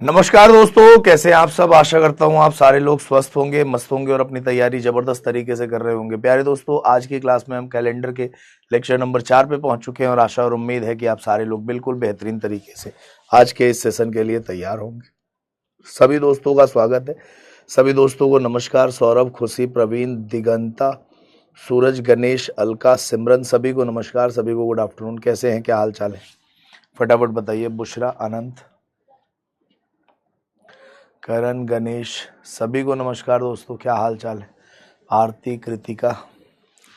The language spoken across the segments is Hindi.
नमस्कार दोस्तों, कैसे हैं आप सब। आशा करता हूं आप सारे लोग स्वस्थ होंगे, मस्त होंगे और अपनी तैयारी जबरदस्त तरीके से कर रहे होंगे। प्यारे दोस्तों, आज की क्लास में हम कैलेंडर के लेक्चर नंबर 4 पे पहुंच चुके हैं और आशा और उम्मीद है कि आप सारे लोग बिल्कुल बेहतरीन तरीके से आज के इस सेशन के लिए तैयार होंगे। सभी दोस्तों का स्वागत है। सभी दोस्तों को नमस्कार। सौरभ, खुशी, प्रवीण, दिगंता, सूरज, गणेश, अलका, सिमरन, सभी को नमस्कार, सभी को गुड आफ्टरनून। कैसे हैं, क्या हाल चाल है, फटाफट बताइए। बुशरा, अनंत, करण, गणेश, सभी को नमस्कार दोस्तों, क्या हाल चाल है। आरती, कृतिका,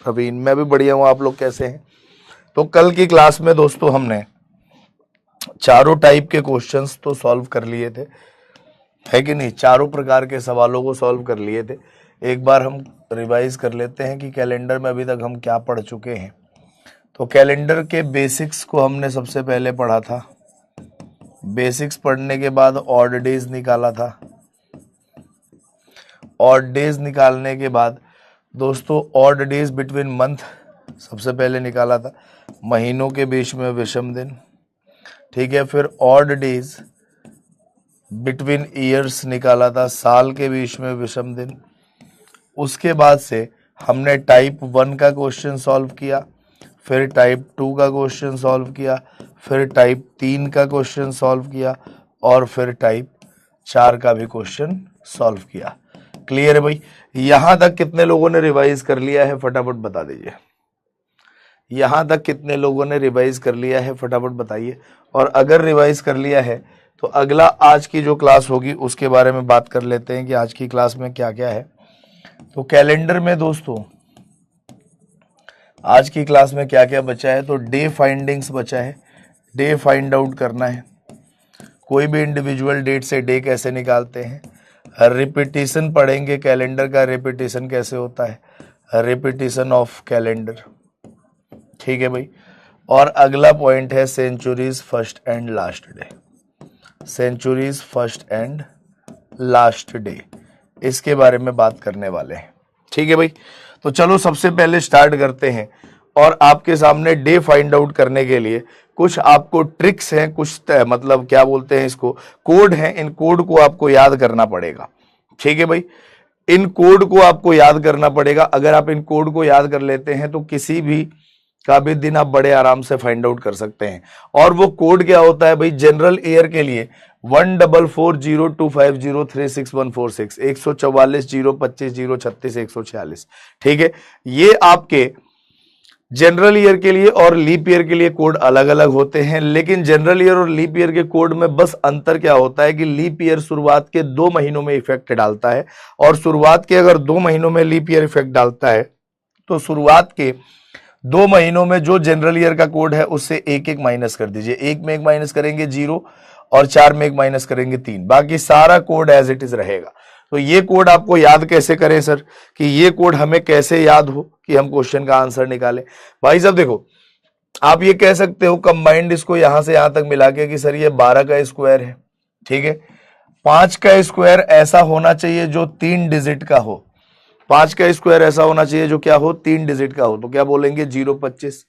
प्रवीण, मैं भी बढ़िया हूँ, आप लोग कैसे हैं। तो कल की क्लास में दोस्तों हमने चारों टाइप के क्वेश्चंस तो सॉल्व कर लिए थे, है कि नहीं। चारों प्रकार के सवालों को सॉल्व कर लिए थे। एक बार हम रिवाइज कर लेते हैं कि कैलेंडर में अभी तक हम क्या पढ़ चुके हैं। तो कैलेंडर के बेसिक्स को हमने सबसे पहले पढ़ा था। बेसिक्स पढ़ने के बाद ऑड डेज निकाला था। ऑड डेज निकालने के बाद दोस्तों ऑड डेज बिटवीन मंथ सबसे पहले निकाला था, महीनों के बीच में विषम दिन, ठीक है। फिर ऑड डेज बिटवीन ईयर्स निकाला था, साल के बीच में विषम दिन। उसके बाद से हमने टाइप 1 का क्वेश्चन सॉल्व किया, फिर टाइप 2 का क्वेश्चन सॉल्व किया, फिर टाइप 3 का क्वेश्चन सॉल्व किया और फिर टाइप 4 का भी क्वेश्चन सॉल्व किया। क्लियर है भाई। यहां तक कितने लोगों ने रिवाइज कर लिया है, फटाफट बता दीजिए। यहां तक कितने लोगों ने रिवाइज कर लिया है, फटाफट बताइए। और अगर रिवाइज कर लिया है तो अगला आज की जो क्लास होगी उसके बारे में बात कर लेते हैं कि आज की क्लास में क्या क्या है। तो कैलेंडर में दोस्तों आज की क्लास में क्या क्या बचा है, तो डे फाइंडिंग्स बचा है। डे फाइंड आउट करना है, कोई भी इंडिविजुअल डेट से डे कैसे निकालते हैं। रिपीटिशन पढ़ेंगे, कैलेंडर का रिपीटिशन कैसे होता है, रिपीटिशन ऑफ कैलेंडर, ठीक है भाई। और अगला पॉइंट है century's first and last day. Century's first and last day, इसके बारे में बात करने वाले हैं, ठीक है भाई। तो चलो सबसे पहले स्टार्ट करते हैं। और आपके सामने डे फाइंड आउट करने के लिए कुछ आपको ट्रिक्स हैं, कुछ मतलब क्या बोलते हैं इसको, कोड हैं। इन कोड को आपको याद करना पड़ेगा, ठीक है भाई। इन कोड को आपको याद करना पड़ेगा। अगर आप इन कोड को याद कर लेते हैं तो किसी भी का भी दिन आप बड़े आराम से फाइंड आउट कर सकते हैं। और वो कोड क्या होता है भाई, जनरल ईयर के लिए 144025036146 144025025 ठीक है। ये आपके जनरल ईयर के लिए और लीप ईयर के लिए कोड अलग अलग होते हैं। लेकिन जनरल ईयर और लीप ईयर के कोड में बस अंतर क्या होता है कि लीप ईयर शुरुआत के 2 महीनों में इफेक्ट डालता है, और शुरुआत के अगर 2 महीनों में लीप ईयर इफेक्ट डालता है तो शुरुआत के 2 महीनों में जो जनरल ईयर का कोड है उससे एक एक माइनस कर दीजिए। 1 में 1 माइनस करेंगे 0 और 4 में 1 माइनस करेंगे 3, बाकी सारा कोड एज इट इज रहेगा। तो ये कोड आपको याद कैसे करें सर, कि ये कोड हमें कैसे याद हो कि हम क्वेश्चन का आंसर निकालें। भाई साहब देखो, आप ये कह सकते हो कंबाइंड इसको यहां से यहां तक मिला के कि सर ये 12 का स्क्वायर है, ठीक है। 5 का स्क्वायर ऐसा होना चाहिए जो 3 डिजिट का हो। 5 का स्क्वायर ऐसा होना चाहिए जो क्या हो, 3 डिजिट का हो, तो क्या बोलेंगे 025।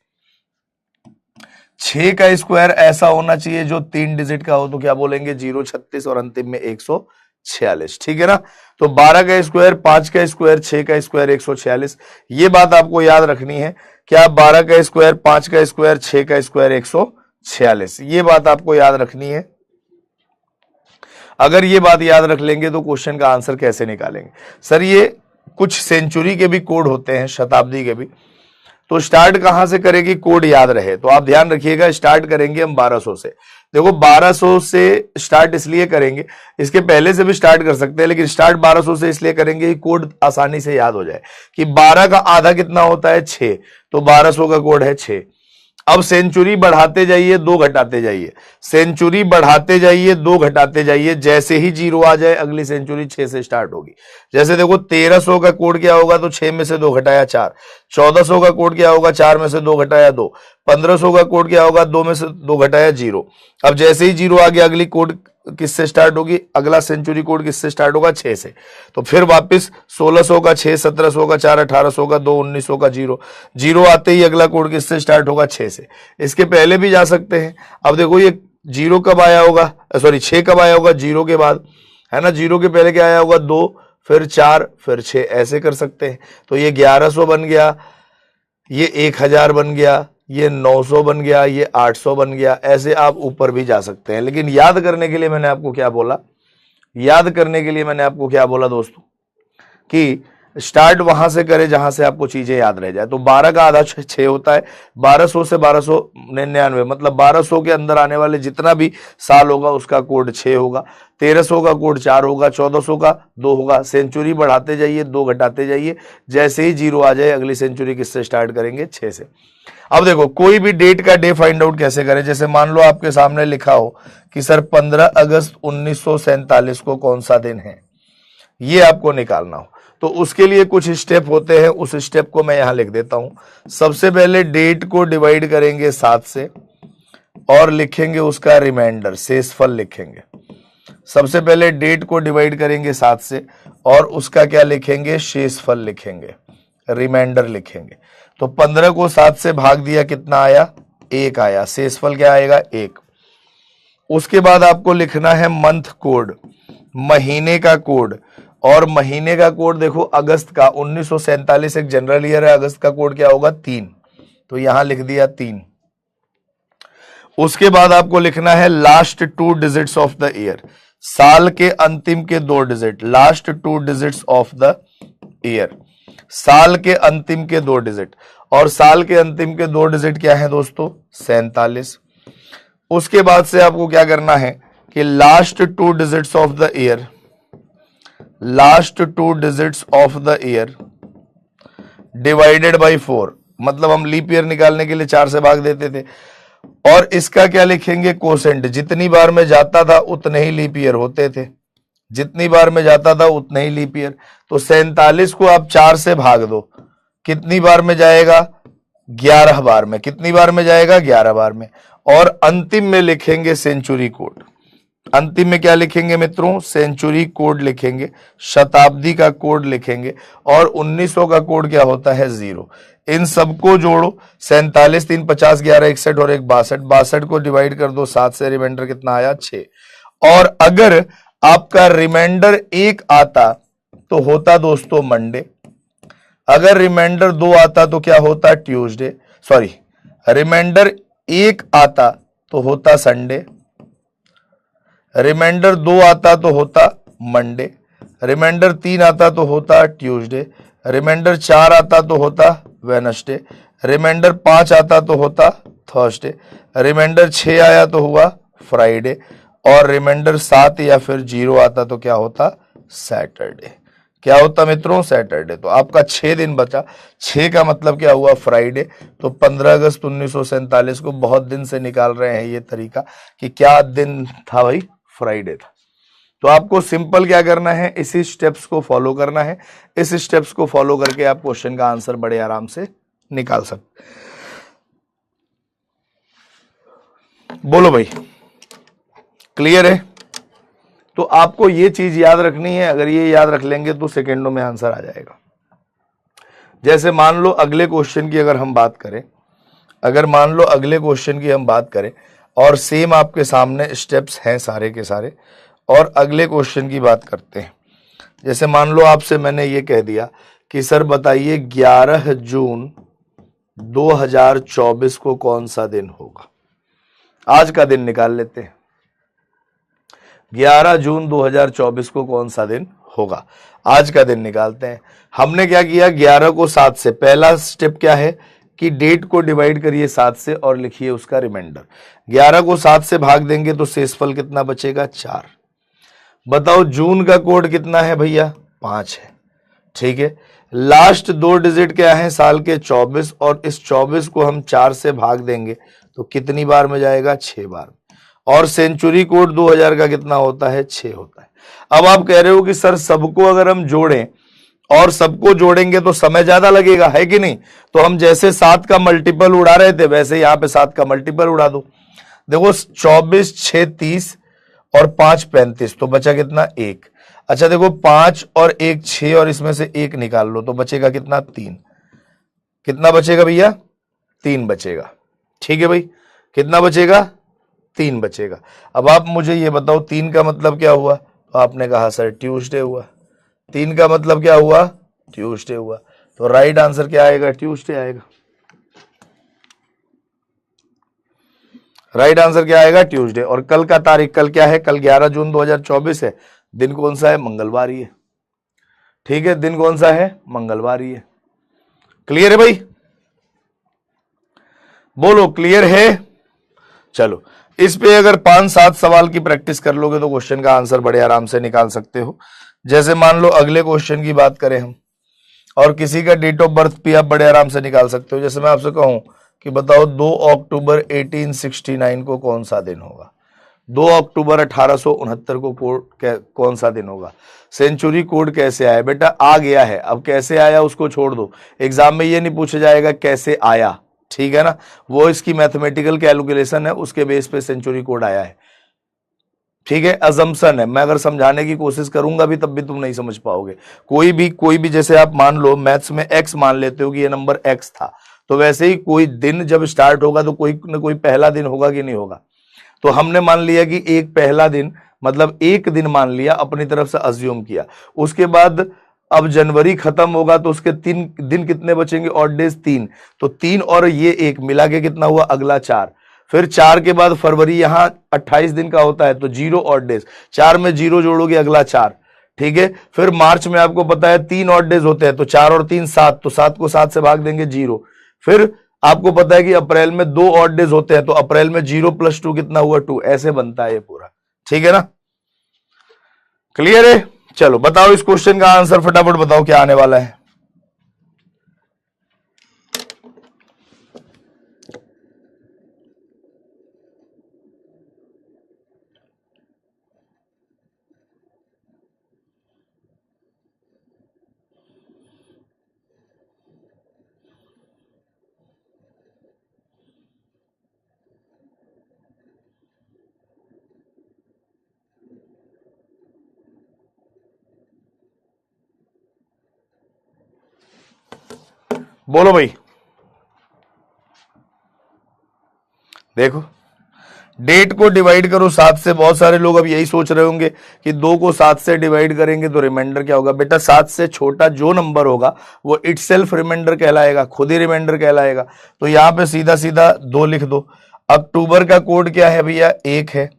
6 का स्क्वायर ऐसा होना चाहिए जो 3 डिजिट का हो, तो क्या बोलेंगे 036 और अंतिम में 146, ठीक है ना। तो 12 का स्क्वायर, 5 का स्क्वायर, 6 का स्क्वायर 146, ये बात आपको याद रखनी है। क्या 12 का स्क्वायर, 5 का स्क्वायर, 6 का स्क्वायर 146, ये बात आपको याद रखनी है। अगर ये बात याद रख लेंगे तो क्वेश्चन का आंसर कैसे निकालेंगे। सर ये कुछ सेंचुरी के भी कोड होते हैं, शताब्दी के भी, तो स्टार्ट कहां से करेगी, कोड याद रहे तो आप ध्यान रखिएगा। स्टार्ट करेंगे हम 1200 से। देखो 1200 से स्टार्ट इसलिए करेंगे, इसके पहले से भी स्टार्ट कर सकते हैं, लेकिन स्टार्ट 1200 से इसलिए करेंगे कि कोड आसानी से याद हो जाए कि 12 का आधा कितना होता है 6, तो 1200 का कोड है 6। अब सेंचुरी बढ़ाते जाइए, 2 घटाते जाइए, सेंचुरी बढ़ाते जाइए, 2 घटाते जाइए, जैसे ही 0 आ जाए अगली सेंचुरी 6 से स्टार्ट होगी। जैसे देखो 1300 का कोड क्या होगा, तो 6 में से 2 घटाया 4। 1400 का कोड क्या होगा, 4 में से 2 घटाया 2। 1500 का कोड क्या होगा, 2 में से 2 घटाया 0। अब जैसे ही 0 आ गया अगली कोड किससे स्टार्ट होगी, अगला सेंचुरी कोड किससे स्टार्ट होगा, 6 से। तो फिर वापस 1600 का 6, 1700 का 4, 1800 का 2, 1900 का 0। 0 आते ही अगला कोड किससे स्टार्ट होगा, 6 से। इसके पहले भी जा सकते हैं। अब देखो ये जीरो कब आया होगा, सॉरी 6 कब आया होगा, जीरो के बाद, है ना। जीरो के पहले क्या आया होगा, 2, फिर 4, फिर 6, ऐसे कर सकते हैं। तो ये 1100 बन गया, ये 1000 बन गया, ये 900 बन गया, ये 800 बन गया। ऐसे आप ऊपर भी जा सकते हैं, लेकिन याद करने के लिए मैंने आपको क्या बोला, याद करने के लिए मैंने आपको क्या बोला दोस्तों, कि स्टार्ट वहां से करे जहां से आपको चीजें याद रह जाए। तो 12 का आधा 6 होता है, 1200 से 1299, मतलब 1200 के अंदर आने वाले जितना भी साल होगा उसका कोड 6 होगा, 1300 का कोड 4 होगा, 1400 का 2 होगा। सेंचुरी बढ़ाते जाइए, 2 घटाते जाइए, जैसे ही जीरो आ जाए अगली सेंचुरी किससे स्टार्ट करेंगे, 6 से। अब देखो कोई भी डेट का डे फाइंड आउट कैसे करें। जैसे मान लो आपके सामने लिखा हो कि सर 15 अगस्त 1947 को कौन सा दिन है, ये आपको निकालना हो, तो उसके लिए कुछ स्टेप होते हैं, उस स्टेप को मैं यहां लिख देता हूं। सबसे पहले डेट को डिवाइड करेंगे 7 से और लिखेंगे उसका रिमाइंडर, शेषफल लिखेंगे। सबसे पहले डेट को डिवाइड करेंगे 7 से और उसका क्या लिखेंगे, शेषफल लिखेंगे, रिमाइंडर लिखेंगे। तो 15 को 7 से भाग दिया, कितना आया, 1 आया, शेषफल क्या आएगा, 1। उसके बाद आपको लिखना है मंथ कोड, महीने का कोड, और महीने का कोड देखो अगस्त का, 1947 एक जनरल ईयर है, अगस्त का कोड क्या होगा, 3, तो यहां लिख दिया 3। उसके बाद आपको लिखना है last 2 digits of the year, साल के अंतिम के 2 digit, last 2 digits of the year, साल के अंतिम के 2 डिजिट, और साल के अंतिम के 2 डिजिट क्या है दोस्तों, 47। उसके बाद से आपको क्या करना है कि last 2 digits of the year, last 2 digits of the year divided by 4, मतलब हम लीप ईयर निकालने के लिए 4 से भाग देते थे, और इसका क्या लिखेंगे, कोसेंट, जितनी बार में जाता था उतने ही लीप ईयर होते थे, जितनी बार में जाता था उतने ही लीप ईयर। तो 47 को आप 4 से भाग दो, कितनी बार में जाएगा, 11 बार में, कितनी बार में जाएगा, 11 बार में। और अंतिम में लिखेंगे सेंचुरी कोड, अंतिम में क्या लिखेंगे मित्रों, सेंचुरी कोड लिखेंगे, शताब्दी का कोड लिखेंगे, और 1900 का कोड क्या होता है, 0। इन सबको जोड़ो, 47, 3, 50, 11, 61 और 1, 62, 62 को डिवाइड कर दो 7 से, रिमाइंडर कितना आया, 6। और अगर आपका रिमाइंडर 1 आता तो होता दोस्तों मंडे, अगर रिमाइंडर 2 आता तो क्या होता, ट्यूसडे, सॉरी रिमाइंडर 1 आता तो होता संडे, रिमाइंडर 2 आता तो होता मंडे, रिमाइंडर 3 आता तो होता ट्यूसडे, रिमाइंडर 4 आता तो होता वेडनेसडे, रिमाइंडर 5 आता तो होता थर्सडे, रिमाइंडर 6 आया तो हुआ फ्राइडे, और रिमाइंडर 7 या फिर 0 आता तो क्या होता, सैटरडे। क्या होता मित्रों, सैटरडे। तो आपका 6 दिन बचा, 6 का मतलब क्या हुआ, फ्राइडे। तो 15 अगस्त 1947 को बहुत दिन से निकाल रहे हैं ये तरीका कि क्या दिन था भाई, फ्राइडे था। तो आपको सिंपल क्या करना है, इसी स्टेप्स को फॉलो करना है, इस स्टेप्स को फॉलो करके आप क्वेश्चन का आंसर बड़े आराम से निकाल सकते। बोलो भाई, क्लियर है। तो आपको ये चीज याद रखनी है, अगर ये याद रख लेंगे तो सेकेंडों में आंसर आ जाएगा। जैसे मान लो अगले क्वेश्चन की अगर हम बात करें, अगर मान लो अगले क्वेश्चन की हम बात करें, और सेम आपके सामने स्टेप्स हैं सारे के सारे, और अगले क्वेश्चन की बात करते हैं। जैसे मान लो आपसे मैंने ये कह दिया कि सर बताइए 11 जून 2024 को कौन सा दिन होगा। आज का दिन निकाल लेते हैं, 11 जून 2024 को कौन सा दिन होगा, आज का दिन निकालते हैं। हमने क्या किया, 11 को 7 से, पहला स्टेप क्या है कि डेट को डिवाइड करिए 7 से और लिखिए उसका रिमाइंडर। 11 को 7 से भाग देंगे तो शेषफल कितना बचेगा, 4। बताओ जून का कोड कितना है भैया, 5 है, ठीक है। लास्ट 2 डिजिट क्या है, साल के 24, और इस 24 को हम 4 से भाग देंगे तो कितनी बार में जाएगा, 6 बार। और सेंचुरी कोड 2000 का कितना होता है, 6 होता है। अब आप कह रहे हो कि सर सबको अगर हम जोड़ें और सबको जोड़ेंगे तो समय ज्यादा लगेगा, है कि नहीं। तो हम जैसे 7 का मल्टीपल उड़ा रहे थे वैसे यहां पे 7 का मल्टीपल उड़ा दो। देखो 24, 6, 30 और 5, 35, तो बचा कितना, 1। अच्छा देखो 5 और 1, 6, और इसमें से 1 निकाल लो तो बचेगा कितना, 3। कितना बचेगा भैया, 3 बचेगा, ठीक है भाई। कितना बचेगा, 3 बचेगा। अब आप मुझे ये बताओ 3 का मतलब क्या हुआ? तो आपने कहा सर ट्यूसडे हुआ। 3 का मतलब क्या हुआ? ट्यूसडे हुआ। तो राइट आंसर क्या आएगा? ट्यूसडे आएगा। राइट आंसर क्या आएगा? ट्यूसडे। और कल का तारीख, कल क्या है? कल 11 जून 2024 है। दिन कौन सा है? मंगलवार ही है। ठीक है, दिन कौन सा है? मंगलवार ही है। क्लियर है भाई? बोलो क्लियर है? चलो, इस पे अगर 5-7 सवाल की प्रैक्टिस कर लोगे तो क्वेश्चन का आंसर बड़े आराम से निकाल सकते हो। जैसे मान लो अगले क्वेश्चन की बात करें हम, और किसी का डेट ऑफ बर्थ भी आप बड़े आराम से निकाल सकते हो। जैसे मैं आपसे कहूं कि बताओ 2 अक्टूबर 1869 को कौन सा दिन होगा? 2 अक्टूबर 1869 को कौन सा दिन होगा? सेंचुरी कोड कैसे आया? बेटा आ गया है, अब कैसे आया उसको छोड़ दो। एग्जाम में ये नहीं पूछा जाएगा कैसे आया, ठीक है ना? वो इसकी मैथमेटिकल कैलकुलेशन है, उसके बेस पे सेंचुरी कोड आया है। ठीक है, अजम्पशन है। मैं अगर समझाने की कोशिश करूंगा भी तब भी तुम नहीं समझ पाओगे। कोई भी जैसे आप मान लो मैथ्स में x मान लेते हो कि ये नंबर x था, तो वैसे ही कोई दिन जब स्टार्ट होगा तो कोई ना कोई पहला दिन होगा कि नहीं होगा। तो हमने मान लिया कि एक पहला दिन, मतलब एक दिन मान लिया, अपनी तरफ से अज्यूम किया। उसके बाद अब जनवरी खत्म होगा तो उसके 3 दिन कितने बचेंगे? Odd days 3। तो 3 और ये 1 मिला के कितना हुआ? अगला 4। फिर 4 के बाद फरवरी यहां 28 दिन का होता है तो 0 ऑड डेज, 4 में 0 जोड़ोगे अगला 4। ठीक है, फिर मार्च में आपको पता है 3 ऑड डेज होते हैं तो 4 और 3 7, तो 7 को 7 से भाग देंगे 0। फिर आपको पता है कि अप्रैल में 2 ऑड डेज होते हैं तो अप्रैल में 0 + 2 कितना हुआ? 2। ऐसे बनता है ये पूरा। ठीक है ना? क्लियर है? चलो बताओ इस क्वेश्चन का आंसर फटाफट बताओ क्या आने वाला है। बोलो भाई। देखो, डेट को डिवाइड करो 7 से। बहुत सारे लोग अब यही सोच रहे होंगे कि 2 को 7 से डिवाइड करेंगे तो रिमाइंडर क्या होगा? बेटा 7 से छोटा जो नंबर होगा वो इटसेल्फ रिमाइंडर कहलाएगा, खुद ही रिमाइंडर कहलाएगा। तो यहां पे सीधा सीधा 2 लिख दो। अक्टूबर का कोड क्या है भैया? 1 है।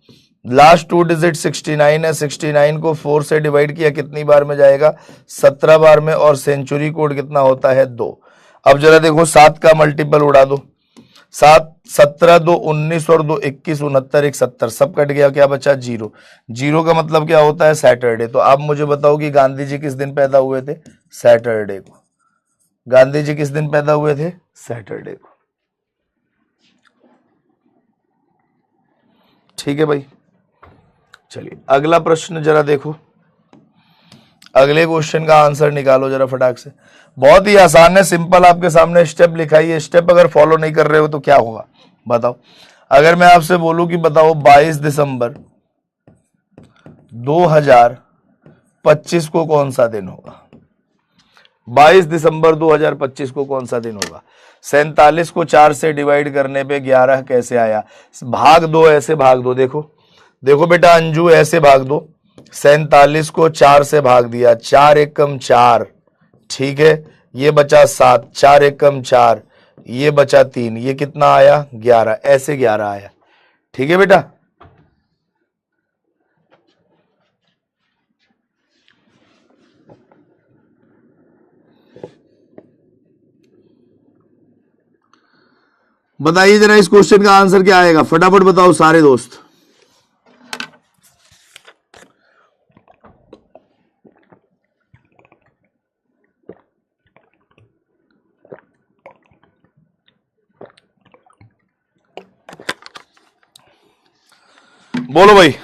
लास्ट 2 डिजिट 69 है। 69 को 4 से डिवाइड किया कितनी बार में जाएगा? 17 बार में। और सेंचुरी कोड कितना होता है? 2। अब जरा देखो 7 का मल्टीपल उड़ा दो। 7 17 2 19 और 2 21 69 1 70, सब कट गया, क्या बचा? 0। 0 का मतलब क्या होता है? सैटरडे। तो आप मुझे बताओ कि गांधी जी किस दिन पैदा हुए थे? सैटरडे को। गांधी जी किस दिन पैदा हुए थे? सैटरडे को। ठीक है भाई, चलिए अगला प्रश्न जरा देखो। अगले क्वेश्चन का आंसर निकालो जरा फटाक से। बहुत ही आसान है, सिंपल, आपके सामने स्टेप लिखा ही है। स्टेप अगर फॉलो नहीं कर रहे हो तो क्या होगा बताओ। अगर मैं आपसे बोलूं कि बताओ 22 दिसंबर 2025 को कौन सा दिन होगा? 22 दिसंबर 2025 को कौन सा दिन होगा? 47 को 4 से डिवाइड करने पे 11 कैसे आया? भाग दो, ऐसे भाग दो। देखो देखो बेटा अंजू, ऐसे भाग दो। 47 को 4 से भाग दिया, 4 एकम 4। ठीक है, ये बचा 7, 4 एकम 4, ये बचा 3, ये कितना आया? 11। ऐसे 11 आया। ठीक है बेटा, बताइए जरा इस क्वेश्चन का आंसर क्या आएगा? फटाफट बताओ सारे दोस्त। बोलो भाई।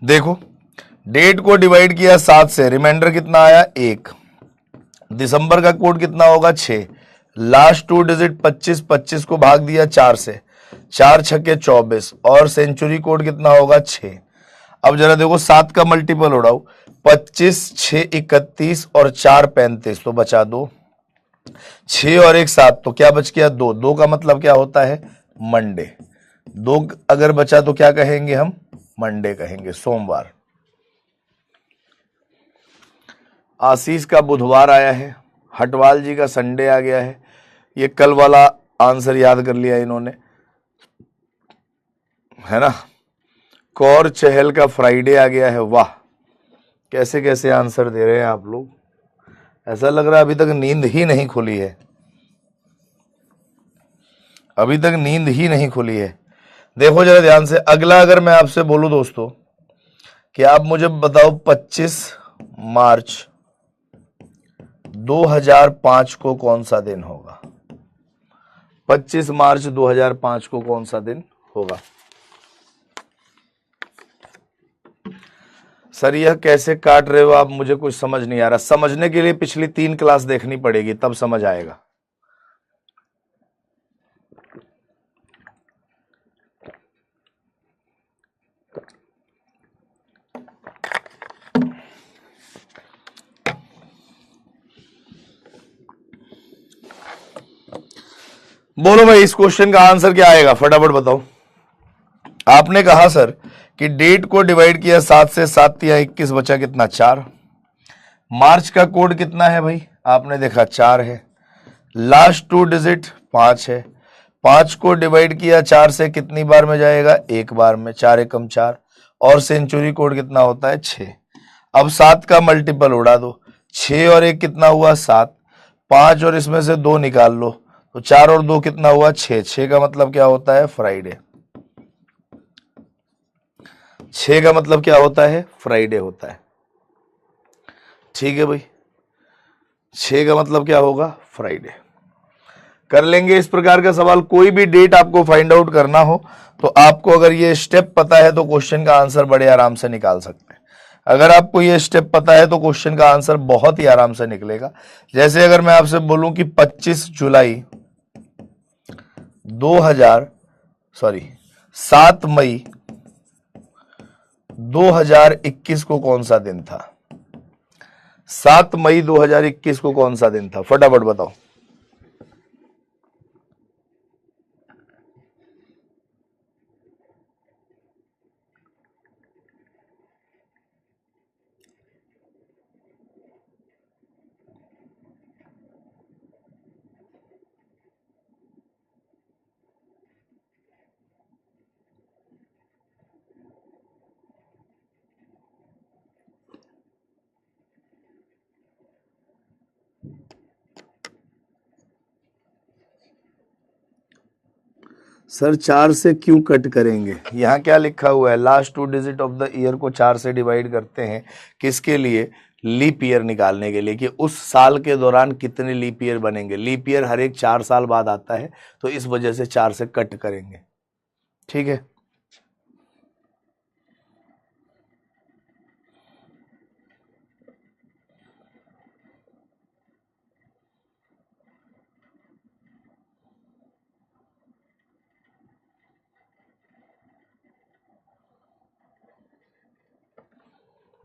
देखो, डेट को डिवाइड किया 7 से, रिमाइंडर कितना आया? 1। दिसंबर का कोड कितना होगा? 6। लास्ट 2 डिजिट 25, 25 को भाग दिया 4 से, 4 छक्के 24। और सेंचुरी कोड कितना होगा? 6। अब जरा देखो 7 का मल्टीपल उड़ाओ। 25, 6 31 और 4 35, तो बचा 2। 6 और 1 7, तो क्या बच गया? 2। 2 का मतलब क्या होता है? मंडे। 2 अगर बचा तो क्या कहेंगे हम? मंडे कहेंगे, सोमवार। आशीष का बुधवार आया है, हटवाल जी का संडे आ गया है। ये कल वाला आंसर याद कर लिया इन्होंने, है ना। कौर चहल का फ्राइडे आ गया है। वाह, कैसे कैसे आंसर दे रहे हैं आप लोग, ऐसा लग रहा है अभी तक नींद ही नहीं खुली है, अभी तक नींद ही नहीं खुली है। देखो जरा ध्यान से, अगला अगर मैं आपसे बोलूं दोस्तों कि आप मुझे बताओ 25 मार्च 2005 को कौन सा दिन होगा? 25 मार्च 2005 को कौन सा दिन होगा? सर यह कैसे काट रहे हो आप, मुझे कुछ समझ नहीं आ रहा। समझने के लिए पिछली 3 क्लास देखनी पड़ेगी, तब समझ आएगा। बोलो भाई, इस क्वेश्चन का आंसर क्या आएगा, फटाफट बताओ। आपने कहा सर कि डेट को डिवाइड किया 7 से, 7 या 21 बचा कितना? 4। मार्च का कोड कितना है भाई? आपने देखा 4 है। लास्ट 2 डिजिट 5 है। 5 को डिवाइड किया 4 से, कितनी बार में जाएगा? एक बार में। 4 एकम 4। और सेंचुरी कोड कितना होता है? 6। अब 7 का मल्टीपल उड़ा दो, 6 और 1 कितना हुआ? 7। 5 और इसमें से 2 निकाल लो, तो 4 और 2 कितना हुआ? 6। 6 का मतलब क्या होता है? फ्राइडे। 6 का मतलब क्या होता है? फ्राइडे होता है। ठीक है भाई, 6 का मतलब क्या होगा? फ्राइडे। कर लेंगे इस प्रकार का सवाल। कोई भी डेट आपको फाइंड आउट करना हो तो आपको अगर ये स्टेप पता है तो क्वेश्चन का आंसर बड़े आराम से निकाल सकते हैं। अगर आपको ये स्टेप पता है तो क्वेश्चन का आंसर बहुत ही आराम से निकलेगा। जैसे अगर मैं आपसे बोलूं कि 25 जुलाई 7 मई 2021 को कौन सा दिन था? 7 मई 2021 को कौन सा दिन था? फटाफट बताओ। सर 4 से क्यों कट करेंगे? यहाँ क्या लिखा हुआ है? Last 2 digit of the year को 4 से डिवाइड करते हैं, किसके लिए? लीप ईयर निकालने के लिए, कि उस साल के दौरान कितने लीप ईयर बनेंगे। लीप ईयर हर एक 4 साल बाद आता है, तो इस वजह से 4 से कट करेंगे। ठीक है,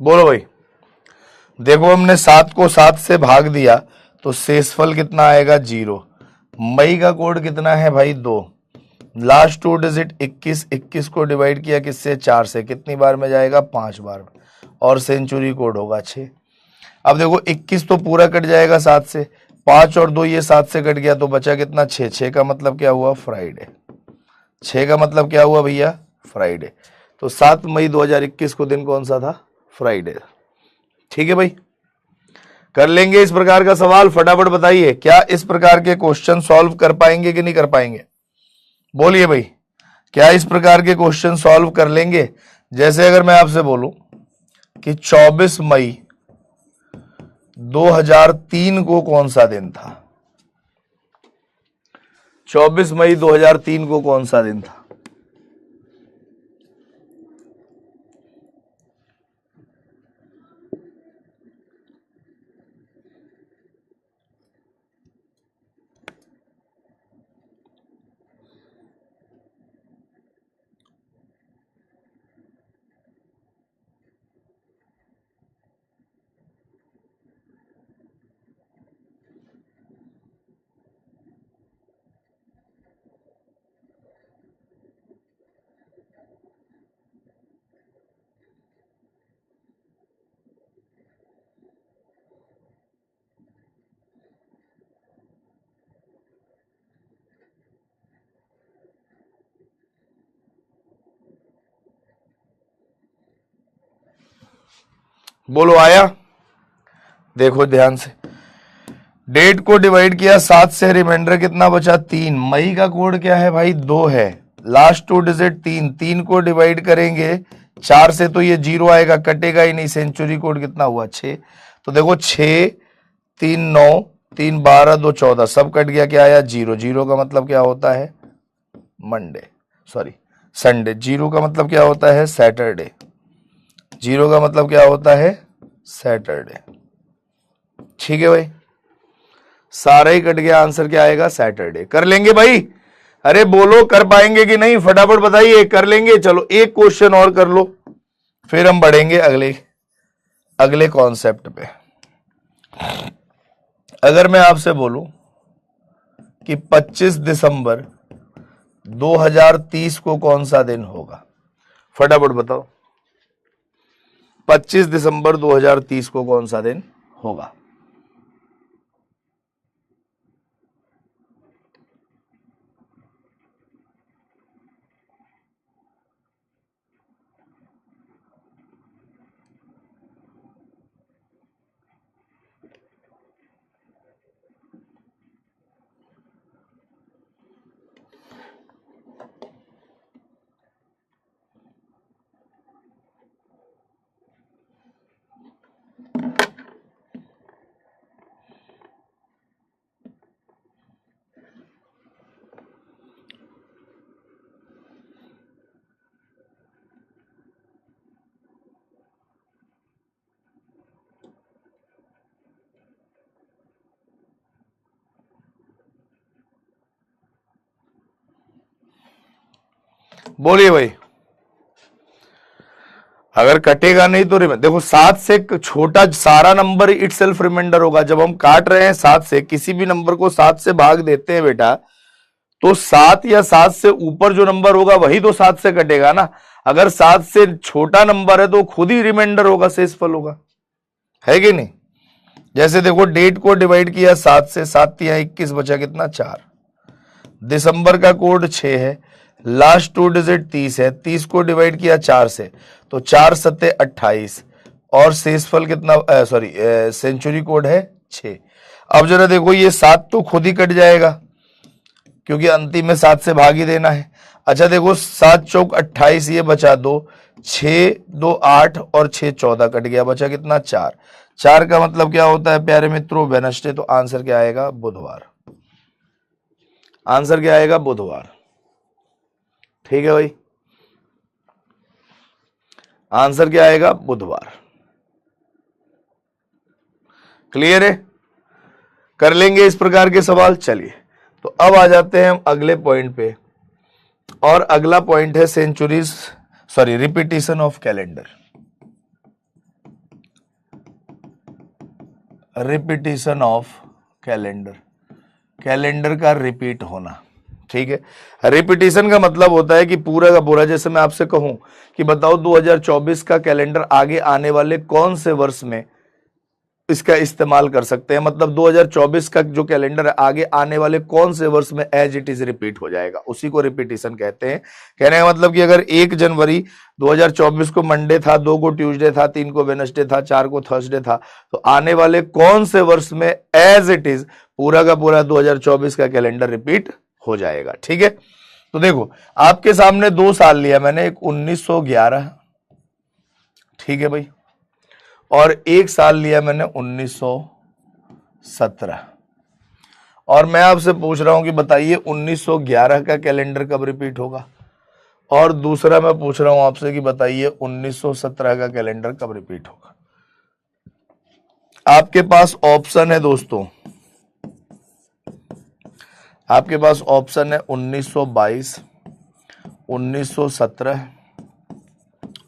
बोलो भाई। देखो हमने 7 को 7 से भाग दिया तो शेषफल कितना आएगा? 0। मई का कोड कितना है भाई? 2। लास्ट 2 डिजिट 21, 21 को डिवाइड किया किससे? 4 से, कितनी बार में जाएगा? 5 बार में। और सेंचुरी कोड होगा 6। अब देखो 21 तो पूरा कट जाएगा 7 से, 5 और 2 ये 7 से कट गया तो बचा कितना? 6। 6 का मतलब क्या हुआ? फ्राइडे। 6 का मतलब क्या हुआ भैया? फ्राइडे। तो 7 मई 2021 को दिन कौन सा था? फ्राइडे। ठीक है भाई, कर लेंगे इस प्रकार का सवाल। फटाफट बताइए, क्या इस प्रकार के क्वेश्चन सॉल्व कर पाएंगे कि नहीं कर पाएंगे? बोलिए भाई, क्या इस प्रकार के क्वेश्चन सॉल्व कर लेंगे? जैसे अगर मैं आपसे बोलूं कि 24 मई 2003 को कौन सा दिन था? 24 मई 2003 को कौन सा दिन था? बोलो आया? देखो ध्यान से, डेट को डिवाइड किया 7 से, रिमाइंडर कितना बचा 3। मई का कोड क्या है भाई 2 है, लास्ट 2 डिजिट 3, 3 को डिवाइड करेंगे 4 से तो ये 0 आएगा, कटेगा ही नहीं। सेंचुरी कोड कितना हुआ 6, तो देखो 6 3 9 3 12 2 14 सब कट गया, क्या आया 0। 0 का मतलब क्या होता है मंडे, सॉरी संडे। 0 का मतलब क्या होता है सैटरडे। 0 का मतलब क्या होता है सैटरडे। ठीक है भाई, सारा ही कट गया, आंसर क्या आएगा सैटरडे। कर लेंगे भाई? अरे बोलो कर पाएंगे कि नहीं, फटाफट बताइए। कर लेंगे? चलो एक क्वेश्चन और कर लो, फिर हम बढ़ेंगे अगले कॉन्सेप्ट पे। अगर मैं आपसे बोलूं कि 25 दिसंबर 2030 को कौन सा दिन होगा, फटाफट बताओ। 25 दिसंबर 2030 को कौन सा दिन होगा? बोलिए भाई। अगर कटेगा नहीं तो देखो 7 से छोटा सारा नंबर इटसेल्फ रिमाइंडर होगा। जब हम काट रहे हैं 7 से, किसी भी नंबर को 7 से भाग देते हैं बेटा, तो 7 या 7 से ऊपर जो नंबर होगा वही तो 7 से कटेगा ना। अगर 7 से छोटा नंबर है तो खुद ही रिमाइंडर होगा, शेषफल होगा, है कि नहीं? जैसे देखो डेट को डिवाइड किया 7 से, 7 या 21 बचा कितना 4। दिसंबर का कोड 6 है, लास्ट 2 डिजिट 30 है, 30 को डिवाइड किया 4 से तो 4 सत्ते 28 और शेषफल कितना, सॉरी सेंचुरी कोड है 6। अब जरा देखो ये 7 तो खुद ही कट जाएगा क्योंकि अंतिम में 7 से भाग ही देना है। अच्छा देखो 7 चौक 28, ये बचा 2, 6 2 8 और 6 14 कट गया, बचा कितना 4। 4 का मतलब क्या होता है प्यारे मित्रों वेडनेसडे। तो आंसर क्या आएगा बुधवार। आंसर क्या आएगा बुधवार। ठीक है भाई, आंसर क्या आएगा बुधवार। क्लियर है? कर लेंगे इस प्रकार के सवाल। चलिए तो अब आ जाते हैं हम अगले पॉइंट पे, और अगला पॉइंट है century's, sorry repetition of calendar. Repetition of calendar, calendar का रिपीट होना। ठीक है, रिपीटिशन का मतलब होता है कि पूरा का पूरा, जैसे मैं आपसे कहूं कि बताओ 2024 का कैलेंडर आगे आने वाले कौन से वर्ष में इसका इस्तेमाल कर सकते हैं, मतलब 2024 का जो कैलेंडर है आगे आने वाले कौन से वर्ष में एज इट इज रिपीट हो जाएगा, उसी को रिपीटिशन कहते हैं। कहने का मतलब कि अगर 1 जनवरी 2024 को मंडे था, 2 को ट्यूसडे था, 3 को वेडनेसडे था, 4 को थर्सडे था, तो आने वाले कौन से वर्ष में एज इट इज पूरा का पूरा 2024 का कैलेंडर रिपीट हो जाएगा। ठीक है, तो देखो आपके सामने 2 साल लिया मैंने, एक 1911, ठीक है भाई, और 1 साल लिया मैंने 1917। और मैं आपसे पूछ रहा हूं कि बताइए 1911 का कैलेंडर कब रिपीट होगा, और दूसरा मैं पूछ रहा हूं आपसे कि बताइए 1917 का कैलेंडर कब रिपीट होगा। आपके पास ऑप्शन है दोस्तों, आपके पास ऑप्शन है 1922, 1917,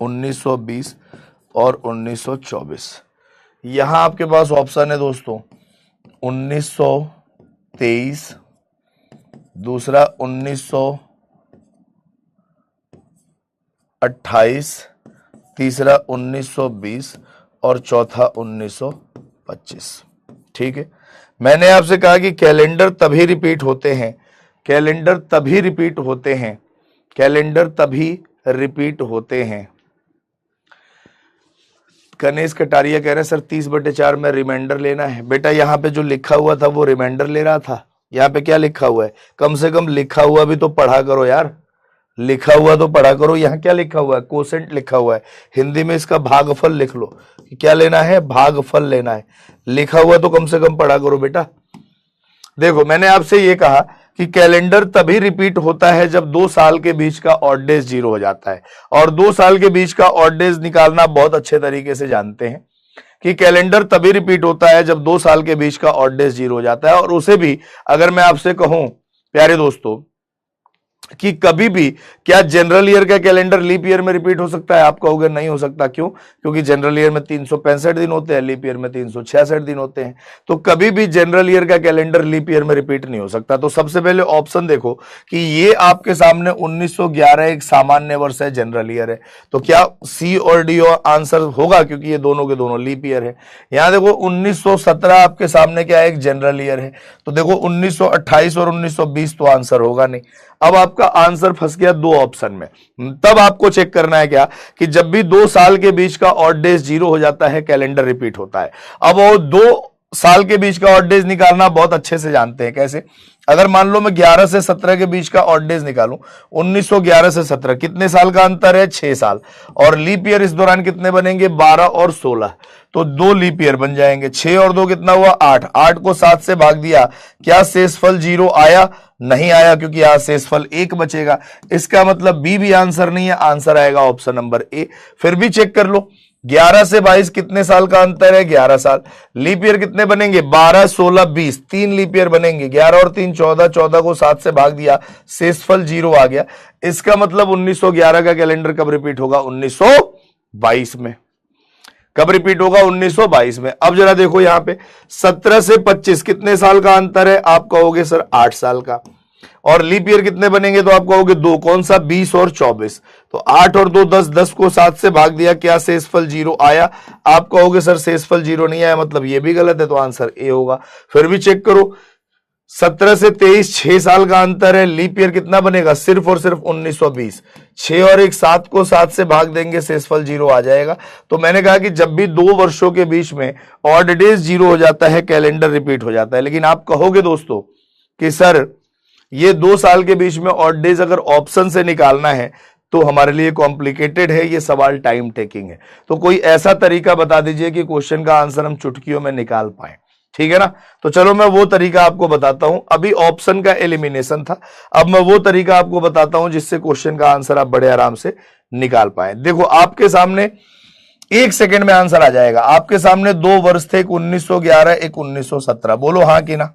1920 और 1924। यहां आपके पास ऑप्शन है दोस्तों 1923, दूसरा 1928, तीसरा 1920 और चौथा 1925। ठीक है, मैंने आपसे कहा कि कैलेंडर तभी रिपीट होते हैं, कैलेंडर तभी रिपीट होते हैं, कैलेंडर तभी रिपीट होते हैं, कनेश कटारिया कह रहे हैं सर 30/4 में रिमाइंडर लेना है। बेटा यहाँ पे जो लिखा हुआ था वो रिमाइंडर ले रहा था, यहाँ पे क्या लिखा हुआ है? कम से कम लिखा हुआ भी तो पढ़ा करो यार, लिखा हुआ तो पढ़ा करो। यहाँ क्या लिखा हुआ है? कोसेंट लिखा हुआ है, हिंदी में इसका भागफल लिख लो। क्या लेना है? भागफल लेना है। लिखा हुआ तो कम से कम पढ़ा करो बेटा। देखो मैंने आपसे ये कहा कि कैलेंडर तभी रिपीट होता है जब 2 साल के बीच का ऑड डेज 0 हो जाता है, और 2 साल के बीच का ऑड डेज निकालना बहुत अच्छे तरीके से जानते हैं कि कैलेंडर तभी रिपीट होता है जब 2 साल के बीच का ऑड डेज 0 हो जाता है। और उसे भी अगर मैं आपसे कहूं प्यारे दोस्तों कि कभी भी क्या जनरल ईयर का कैलेंडर लीप ईयर में रिपीट हो सकता है? आप कहोगे नहीं हो सकता। क्यों? क्योंकि जनरल ईयर में 365 दिन होते हैं, लीप ईयर में 366 दिन होते हैं। तो कभी भी जनरल ईयर का कैलेंडर लीप ईयर में रिपीट नहीं हो सकता। तो सबसे पहले ऑप्शन देखो कि ये आपके सामने 1911 एक सामान्य वर्ष है, जनरल ईयर है। तो क्या सी और डी आंसर होगा? क्योंकि ये दोनों के दोनों लीप ईयर है। यहां देखो 1917 आपके सामने क्या है? एक जनरल ईयर है। तो देखो 1928 और 1920 तो आंसर होगा नहीं। अब आपका आंसर फंस गया 2 ऑप्शन में। तब आपको चेक करना है क्या कि जब भी 2 साल के बीच का ऑड डेज 0 हो जाता है कैलेंडर रिपीट होता है। अब वो 2 साल के बीच का ऑड डेज निकालना बहुत अच्छे से जानते हैं। कैसे? अगर मान लो मैं 11 से 17 के बीच का ऑड डेज निकालूं, 1911 से 17 कितने साल का अंतर है? 6 साल। और लीप ईयर इस दौरान कितने बनेंगे? 12 और 16। तो 2 लीप ईयर बन जाएंगे। 6 और 2 कितना हुआ? 8। 8 को 7 से भाग दिया, क्या शेषफल 0 आया? नहीं आया, क्योंकि यहां शेषफल 1 बचेगा। इसका मतलब बी भी आंसर नहीं है, आंसर आएगा ऑप्शन नंबर ए। फिर भी चेक कर लो, 11 से 22 कितने साल का अंतर है? 11 साल। लीप ईयर कितने बनेंगे? 12, 16, 20। 3 लीप ईयर बनेंगे। 11 और 3 14, 14 को 7 से भाग दिया, शेषफल 0 आ गया। इसका मतलब 1911 का कैलेंडर कब रिपीट होगा? 1922 में। कब रिपीट होगा? 1922 में। अब जरा देखो यहां पे 17 से 25 कितने साल का अंतर है? आप कहोगे सर 8 साल का। और लीप ईयर कितने बनेंगे? तो आप कहोगे 2। कौन सा? 20 और 24। तो 8 और 2 10, 10 को 7 से भाग दिया, क्या शेषफल 0 आया? आप कहोगे सर शेषफल 0 नहीं आया, मतलब ये भी गलत है, तो आंसर ए होगा। फिर भी चेक करो, 17 से 23 6 साल का अंतर है। लीप ईयर कितना बनेगा? सिर्फ और सिर्फ 1920। 6 और 1 7 को 7 से भाग देंगे, शेषफल 0 आ जाएगा। तो मैंने कहा कि जब भी 2 वर्षों के बीच में ऑड डेज 0 हो जाता है कैलेंडर रिपीट हो जाता है। लेकिन आप कहोगे दोस्तों कि सर ये 2 साल के बीच में ऑड डेज अगर ऑप्शन से निकालना है तो हमारे लिए कॉम्प्लिकेटेड है, ये सवाल टाइम टेकिंग है। तो कोई ऐसा तरीका बता दीजिए कि क्वेश्चन का आंसर हम चुटकियों में निकाल पाए। ठीक है ना? तो चलो मैं वो तरीका आपको बताता हूं। अभी ऑप्शन का एलिमिनेशन था, अब मैं वो तरीका आपको बताता हूं जिससे क्वेश्चन का आंसर आप बड़े आराम से निकाल पाए। देखो आपके सामने 1 सेकंड में आंसर आ जाएगा। आपके सामने 2 वर्ष थे, एक 1911 एक 1917। बोलो हाँ कि ना?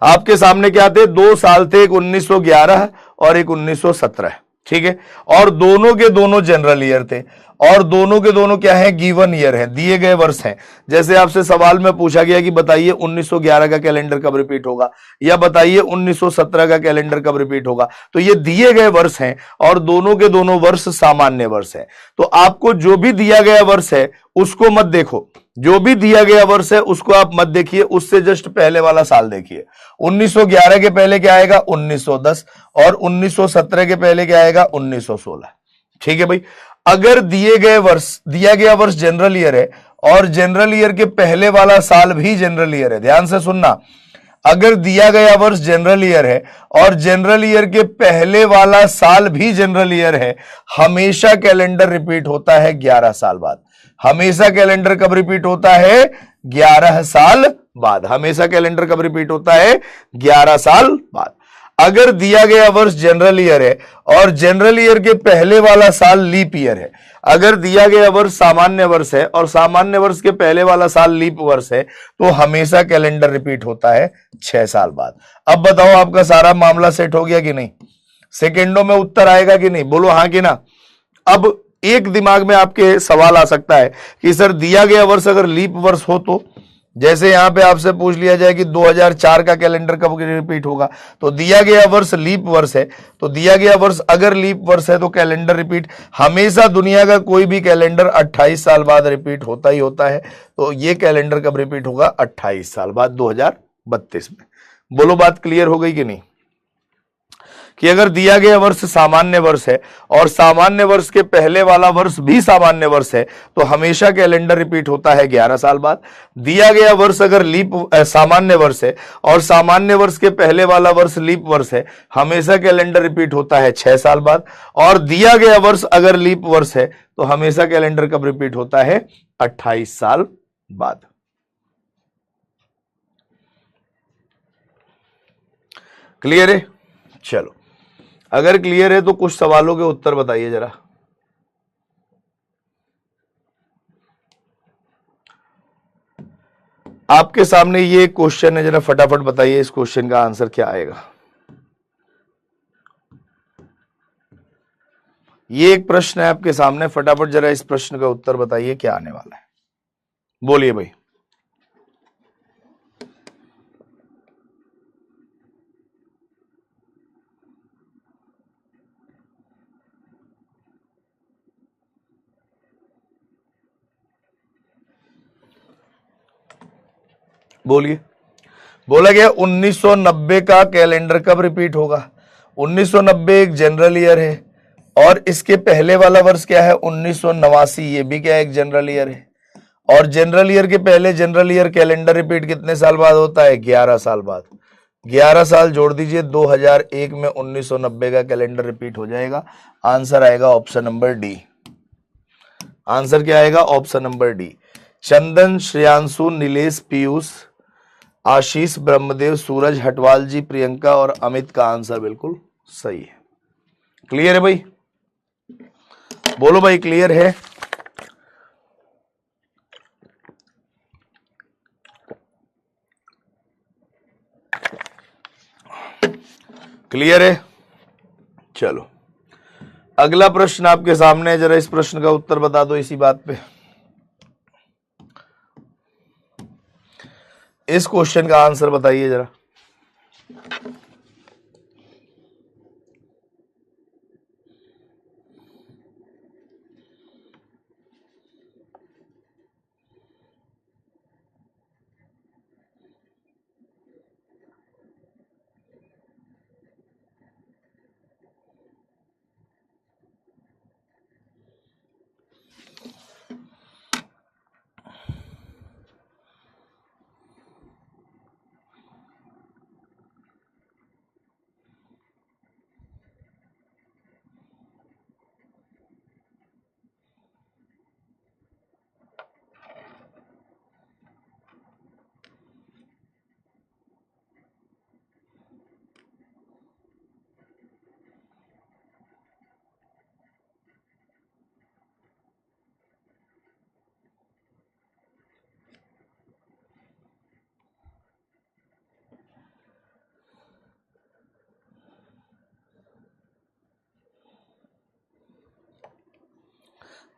आपके सामने क्या थे? 2 साल थे, एक 1911 और एक 1917। ठीक है? और दोनों के दोनों जनरल ईयर थे, और दोनों के दोनों क्या है? गिवन ईयर है, दिए गए वर्ष हैं। जैसे आपसे सवाल में पूछा गया कि बताइए 1911 का कैलेंडर कब रिपीट होगा, या बताइए 1917 का कैलेंडर कब रिपीट होगा। तो ये दिए गए वर्ष हैं और दोनों के दोनों वर्ष सामान्य वर्ष है। तो आपको जो भी दिया गया वर्ष है उसको मत देखो, जो भी दिया गया वर्ष है उसको आप मत देखिए, उससे जस्ट पहले वाला साल देखिए। 1911 के पहले क्या आएगा? 1910। और 1917 के पहले क्या आएगा? 1916। ठीक है भाई? अगर दिया गया वर्ष जनरल ईयर है और जनरल ईयर के पहले वाला साल भी जनरल ईयर है, ध्यान से सुनना, अगर दिया गया वर्ष जनरल ईयर है और जनरल ईयर के पहले वाला साल भी जनरल ईयर है, हमेशा कैलेंडर रिपीट होता है 11 साल बाद। हमेशा कैलेंडर कब रिपीट होता है? 11 साल बाद। हमेशा कैलेंडर कब रिपीट होता है? 11 साल बाद। अगर दिया गया वर्ष जनरल ईयर है और जनरल ईयर के पहले वाला साल लीप ईयर है, अगर दिया गया वर्ष सामान्य वर्ष है और सामान्य वर्ष के पहले वाला साल लीप वर्ष है, तो हमेशा कैलेंडर रिपीट होता है 6 साल बाद। अब बताओ आपका सारा मामला सेट हो गया कि नहीं? सेकेंडों में उत्तर आएगा कि नहीं? बोलो हाँ कि ना? अब एक दिमाग में आपके सवाल आ सकता है कि सर दिया गया वर्ष अगर लीप वर्ष हो तो, जैसे यहां पे आपसे पूछ लिया जाए कि 2004 का कैलेंडर कब रिपीट होगा, तो दिया गया वर्ष लीप वर्ष है, तो दिया गया वर्ष अगर लीप वर्ष है तो कैलेंडर रिपीट हमेशा, दुनिया का कोई भी कैलेंडर 28 साल बाद रिपीट होता ही होता है। तो ये कैलेंडर कब रिपीट होगा? 28 साल बाद, 2032 में। बोलो बात क्लियर हो गई कि नहीं? कि अगर दिया गया वर्ष सामान्य वर्ष है और सामान्य वर्ष के पहले वाला वर्ष भी सामान्य वर्ष है तो हमेशा कैलेंडर रिपीट होता है 11 साल बाद। दिया गया वर्ष अगर सामान्य वर्ष है और सामान्य वर्ष के पहले वाला वर्ष लीप वर्ष है, हमेशा कैलेंडर रिपीट होता है 6 साल बाद। और दिया गया वर्ष अगर लीप वर्ष है तो हमेशा कैलेंडर कब रिपीट होता है? 28 साल बाद। क्लियर है? चलो, अगर क्लियर है तो कुछ सवालों के उत्तर बताइए जरा। आपके सामने ये क्वेश्चन है, जरा फटाफट बताइए इस क्वेश्चन का आंसर क्या आएगा। ये एक प्रश्न है आपके सामने, फटाफट जरा इस प्रश्न का उत्तर बताइए क्या आने वाला है। बोलिए भाई। बोलिए। बोला गया 1990 का कैलेंडर कब रिपीट होगा? 1990 एक जनरल ईयर है और इसके पहले वाला वर्ष क्या है? 1989। ये भी क्या एक जनरल ईयर है। और जनरल ईयर के पहले जनरल ईयर कैलेंडर रिपीट कितने साल बाद होता है? 11 साल बाद। 11 साल जोड़ दीजिए, 2001 में 1990 का कैलेंडर रिपीट हो जाएगा। आंसर आएगा ऑप्शन नंबर डी। आंसर क्या आएगा? Option number D. Chandan, Shreyanshu, Nilesh, Piyush, Ashish, Brahmadev, Suraj, Hatwal ji, Priyanka और अमित का आंसर बिल्कुल सही है। क्लियर है भाई? बोलो भाई, क्लियर है? क्लियर है? चलो, अगला प्रश्न आपके सामने है, जरा इस प्रश्न का उत्तर बता दो इसी बात पे। इस क्वेश्चन का आंसर बताइए जरा।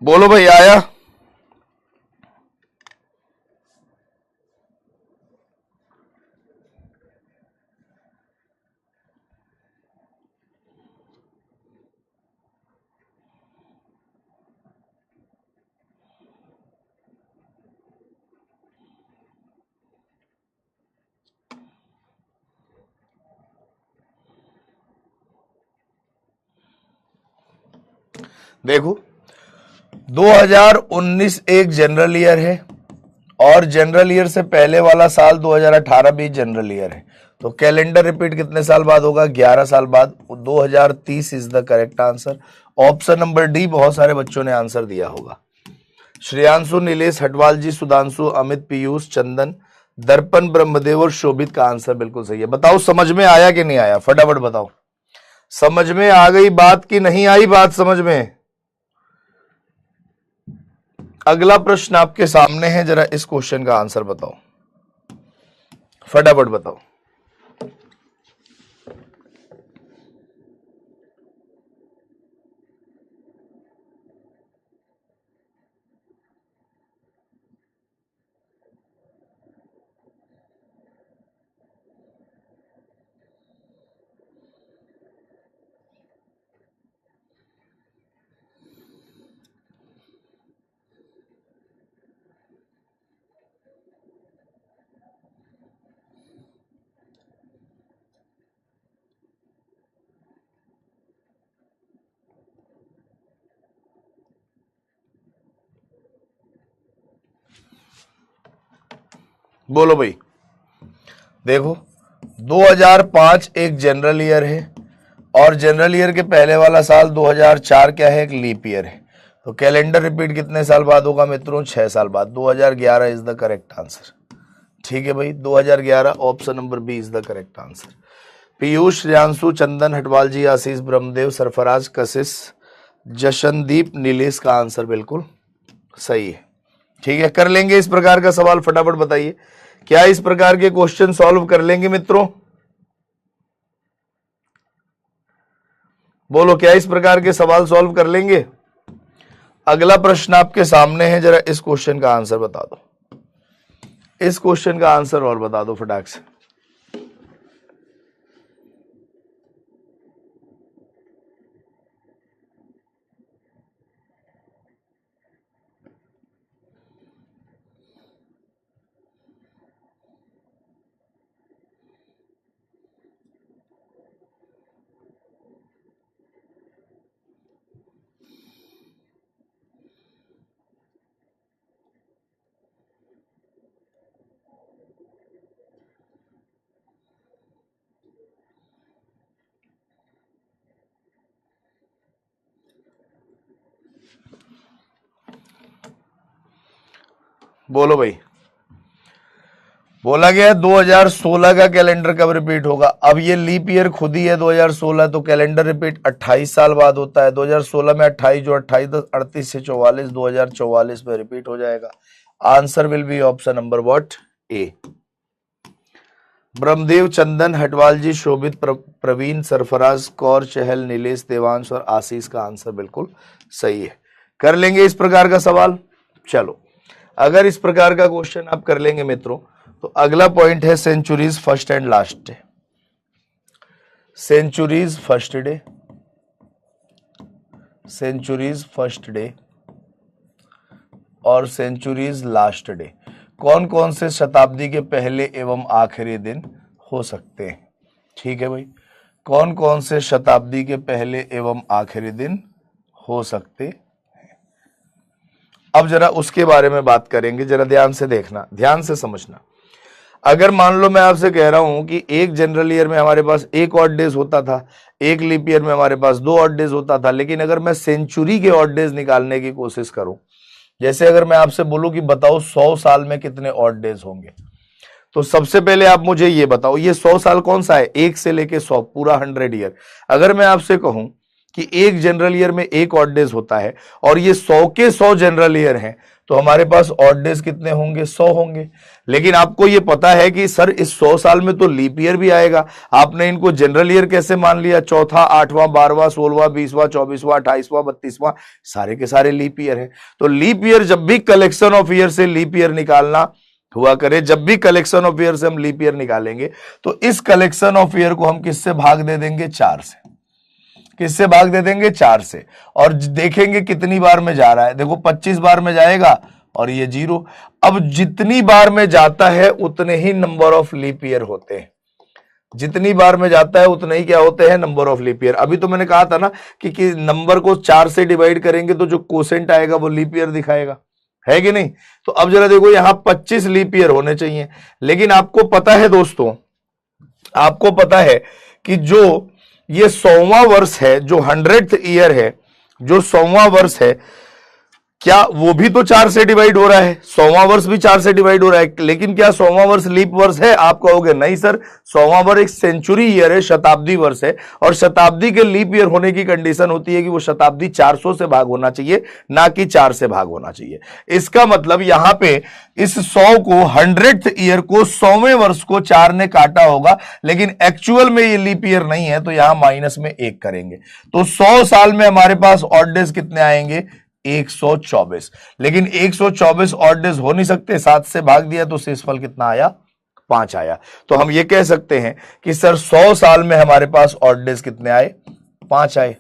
बोलो भाई, आया? देखो, 2019 एक जनरल ईयर है और जनरल ईयर से पहले वाला साल 2018 भी जनरल ईयर है, तो कैलेंडर रिपीट कितने साल बाद होगा? 11 साल बाद। 2030 is the correct answer. Option number D बहुत सारे बच्चों ने आंसर दिया होगा। श्रेयांशु, नीलेश, हटवाल जी, सुधांशु, अमित, पीयूष, चंदन, दर्पण, ब्रह्मदेव और शोभित का आंसर बिल्कुल सही है। बताओ समझ में आया कि नहीं आया? फटाफट बताओ, समझ में आ गई बात की नहीं आई बात समझ में? अगला प्रश्न आपके सामने है, जरा इस क्वेश्चन का आंसर बताओ, फटाफट बताओ। बोलो भाई। देखो 2005 एक जनरल ईयर है और जनरल ईयर के पहले वाला साल 2004 क्या है, एक लीप ईयर है। तो कैलेंडर रिपीट कितने साल बाद होगा मित्रों, 6 साल बाद। 2011 इज द करेक्ट आंसर। ठीक है भाई, 2011 option number B is the correct answer. Piyush, Shreyanshu, Chandan, Hatwal ji, Ashish, Brahmadev, Sarfaraz, Kashish, Jashandeep, Nilesh का आंसर बिल्कुल सही है। ठीक है, कर लेंगे इस प्रकार का सवाल, फटाफट बताइए क्या इस प्रकार के क्वेश्चन सॉल्व कर लेंगे मित्रों? बोलो, क्या इस प्रकार के सवाल सॉल्व कर लेंगे? अगला प्रश्न आपके सामने है, जरा इस क्वेश्चन का आंसर बता दो। इस क्वेश्चन का आंसर और बता दो फटाक से। बोलो भाई। बोला गया 2016 का कैलेंडर कब रिपीट होगा। अब ये लीप ईयर खुद ही है 2016, तो कैलेंडर रिपीट 28 साल बाद होता है। 2016 में 28, जो 28 10 38 से 44, 2044 में रिपीट हो जाएगा। Answer will be option number what, A. Brahmadev, Chandan, Hatwal ji, Shobhit, Praveen, Sarfaraz, Kaur, Chahal, Nilesh, Devansh और आशीष का आंसर बिल्कुल सही है। कर लेंगे इस प्रकार का सवाल। चलो, अगर इस प्रकार का क्वेश्चन आप कर लेंगे मित्रों, तो अगला पॉइंट है century's first and last day. Century's first day, century's first day और सेंचुरीज लास्ट डे कौन कौन से शताब्दी के पहले एवं आखिरी दिन हो सकते हैं। ठीक है भाई, कौन कौन से शताब्दी के पहले एवं आखिरी दिन हो सकते हैं। अब जरा उसके बारे में बात करेंगे, जरा ध्यान से देखना, ध्यान से समझना। अगर मान लो मैं आपसे कह रहा हूं कि एक जनरल ईयर में हमारे पास 1 ऑड डेज होता था, एक लीप ईयर में हमारे पास 2 ऑड डेज होता था, लेकिन अगर मैं सेंचुरी के ऑड डेज निकालने की कोशिश करूं, जैसे अगर मैं आपसे बोलूं कि बताओ 100 साल में कितने ऑड डेज होंगे, तो सबसे पहले आप मुझे ये बताओ, ये 100 साल कौन सा है, 1 से लेके 100, पूरा 100 ईयर। अगर मैं आपसे कहूं कि एक जनरल ईयर में 1 ऑड डेज होता है और ये 100 के 100 जनरल ईयर हैं, तो हमारे पास ऑड डेज कितने होंगे, 100 होंगे। लेकिन आपको ये पता है कि सर इस 100 साल में तो लीप ईयर भी आएगा, आपने इनको जनरल ईयर कैसे मान लिया, चौथा, 8वां, 12वां, 16वां, 20वां, 24वां, 28वां, 32वां, सारे के सारे लीप ईयर है। तो लीप ईयर, जब भी कलेक्शन ऑफ ईयर से लीप ईयर निकालना हुआ करे, जब भी कलेक्शन ऑफ ईयर से हम लीप ईयर निकालेंगे, तो इस कलेक्शन ऑफ ईयर को हम किससे भाग दे देंगे, 4 से। किससे भाग दे देंगे, 4 से। और देखेंगे कितनी बार में जा रहा है, देखो 25 बार में जाएगा और ये 0। अब जितनी बार में जाता है उतने ही नंबर ऑफ लीप ईयर होते हैं, जितनी बार में जाता है उतने ही क्या होते हैं, नंबर ऑफ लीप ईयर। अभी तो मैंने कहा था ना कि नंबर को 4 से डिवाइड करेंगे तो जो कोसेंट आएगा वो लीप ईयर दिखाएगा, है कि नहीं। तो अब जरा देखो, यहां 25 लीप ईयर होने चाहिए, लेकिन आपको पता है दोस्तों, आपको पता है कि जो ये 100वां वर्ष है, जो 100th ईयर है, जो 100वां वर्ष है, क्या वो भी तो 4 से डिवाइड हो रहा है, 100वां वर्ष भी 4 से डिवाइड हो रहा है। लेकिन क्या 100वां वर्ष लीप वर्ष है, आप कहोगे नहीं सर, 100वां वर्ष एक सेंचुरी ईयर है, शताब्दी वर्ष है, और शताब्दी के लीप ईयर होने की कंडीशन होती है कि वो शताब्दी 400 से भाग होना चाहिए, ना कि 4 से भाग होना चाहिए। इसका मतलब यहां पे इस 100 को, 100th ईयर को, 100वें वर्ष को 4 ने काटा होगा, लेकिन एक्चुअल में ये लीप ईयर नहीं है, तो यहां माइनस में 1 करेंगे। तो 100 साल में हमारे पास ऑड डेज कितने आएंगे, 124। लेकिन 124 ऑड डेज हो नहीं सकते, 7 से भाग दिया तो शेषफल कितना आया, 5 आया। तो हम ये कह सकते हैं कि सर 100 साल में हमारे पास ऑड डेज कितने आए, 5 आए।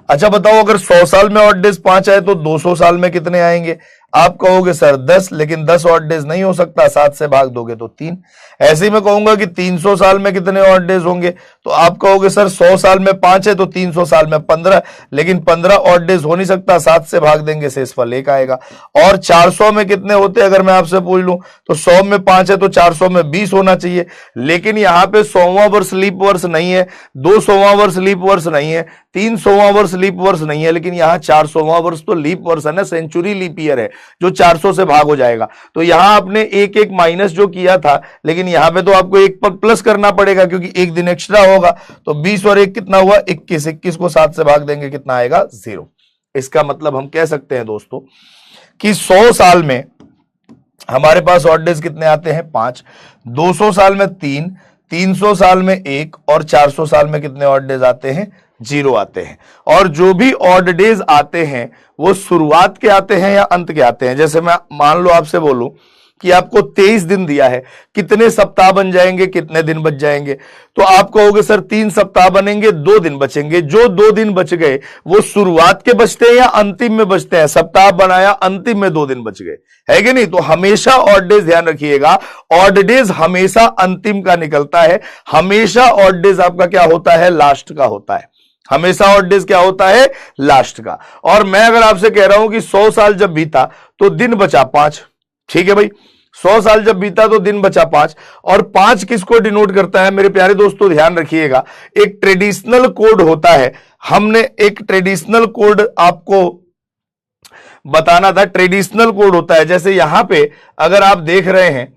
अच्छा बताओ, अगर 100 साल में ऑड डेज 5 आए तो 200 साल में कितने आएंगे। आप कहोगे सर 10, लेकिन 10 ऑड डेज नहीं हो सकता, 7 से भाग दोगे तो 3। ऐसे ही मैं कहूंगा कि 300 साल में कितने ऑड डेज होंगे, तो आप कहोगे सर 100 साल में 5 है तो 300 साल में 15, लेकिन 15 ऑड डेज हो नहीं सकता, 7 से भाग देंगे शेषफल 1 आएगा। और 400 में कितने होते हैं अगर मैं आपसे पूछ लूं, तो 100 में 5 है तो 400 में 20 होना चाहिए, लेकिन यहाँ पे 100वां वर्ष लीप वर्ष नहीं है, 200वां वर्ष लीप वर्ष नहीं है, 300वां वर्ष लीप वर्ष नहीं है, लेकिन यहाँ 400वां वर्ष तो लीप वर्ष है ना, सेंचुरी लीप ईयर है जो 400 से भाग हो जाएगा। तो यहां आपने एक एक माइनस जो किया था, लेकिन यहां पे तो आपको एक पर प्लस करना पड़ेगा क्योंकि एक दिन एक्स्ट्रा होगा। तो 20 और 1 कितना हुआ 21, 21 को 7 से भाग देंगे कितना आएगा 0। इसका मतलब हम कह सकते हैं दोस्तों कि 100 साल में हमारे पास ऑड डेज कितने आते हैं 5, 200 साल में 3, 300 साल में 1 और 400 साल में कितने ऑड डेज आते हैं 0 आते हैं। और जो भी ऑड डेज आते हैं वो शुरुआत के आते हैं या अंत के आते हैं। जैसे मैं मान लो आपसे बोलूं कि आपको 23 दिन दिया है, कितने सप्ताह बन जाएंगे, कितने दिन बच जाएंगे, तो आप कहोगे सर 3 सप्ताह बनेंगे, 2 दिन बचेंगे। जो 2 दिन बच गए वो शुरुआत के बचते हैं या अंतिम में बचते हैं, सप्ताह बनाया अंतिम में 2 दिन बच गए, है कि नहीं। तो हमेशा ऑड डेज ध्यान रखिएगा, ऑड डेज हमेशा अंतिम का निकलता है, हमेशा ऑड डेज आपका क्या होता है लास्ट का होता है, हमेशा ऑड डेज क्या होता है लास्ट का। और मैं अगर आपसे कह रहा हूं कि 100 साल जब बीता तो दिन बचा 5, ठीक है भाई, 100 साल जब बीता तो दिन बचा 5, और 5 किसको डिनोट करता है मेरे प्यारे दोस्तों, ध्यान रखिएगा, एक ट्रेडिशनल कोड होता है। हमने एक ट्रेडिशनल कोड आपको बताना था, ट्रेडिशनल कोड होता है। जैसे यहां पे अगर आप देख रहे हैं,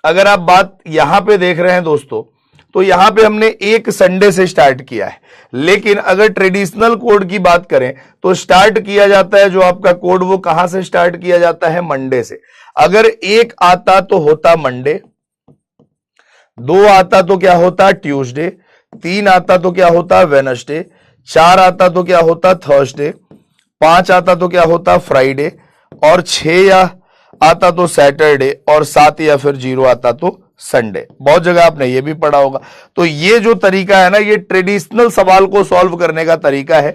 अगर आप बात यहां पे देख रहे हैं दोस्तों, तो यहां पे हमने एक संडे से स्टार्ट किया है, लेकिन अगर ट्रेडिशनल कोड की बात करें तो स्टार्ट किया जाता है जो आपका कोड वो कहां से स्टार्ट किया जाता है मंडे से। अगर 1 आता तो होता मंडे, 2 आता तो क्या होता ट्यूसडे, 3 आता तो क्या होता वेडनेसडे, 4 आता तो क्या होता थर्सडे, 5 आता तो क्या होता फ्राइडे, और 6 या आता तो सैटरडे, और 7 या फिर 0 आता तो संडे। बहुत जगह आपने ये भी पढ़ा होगा। तो ये जो तरीका है ना, ये ट्रेडिशनल सवाल को सॉल्व करने का तरीका है,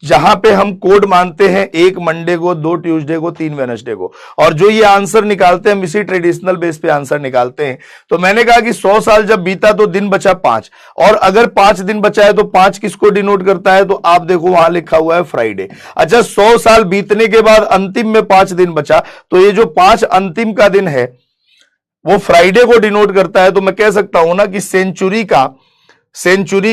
जहां पे हम कोड मानते हैं 1 मंडे को, 2 ट्यूसडे को, 3 वेडनेसडे को, और जो ये आंसर निकालते हैं हम इसी ट्रेडिशनल बेस पे आंसर निकालते हैं। तो मैंने कहा कि 100 साल जब बीता तो दिन बचा 5, और अगर 5 दिन बचा है तो 5 किसको डिनोट करता है, तो आप देखो वहां लिखा हुआ है फ्राइडे। अच्छा, 100 साल बीतने के बाद अंतिम में 5 दिन बचा, तो ये जो 5 अंतिम का दिन है वो फ्राइडे को डिनोट करता है। तो मैं कह सकता हूं ना कि सेंचुरी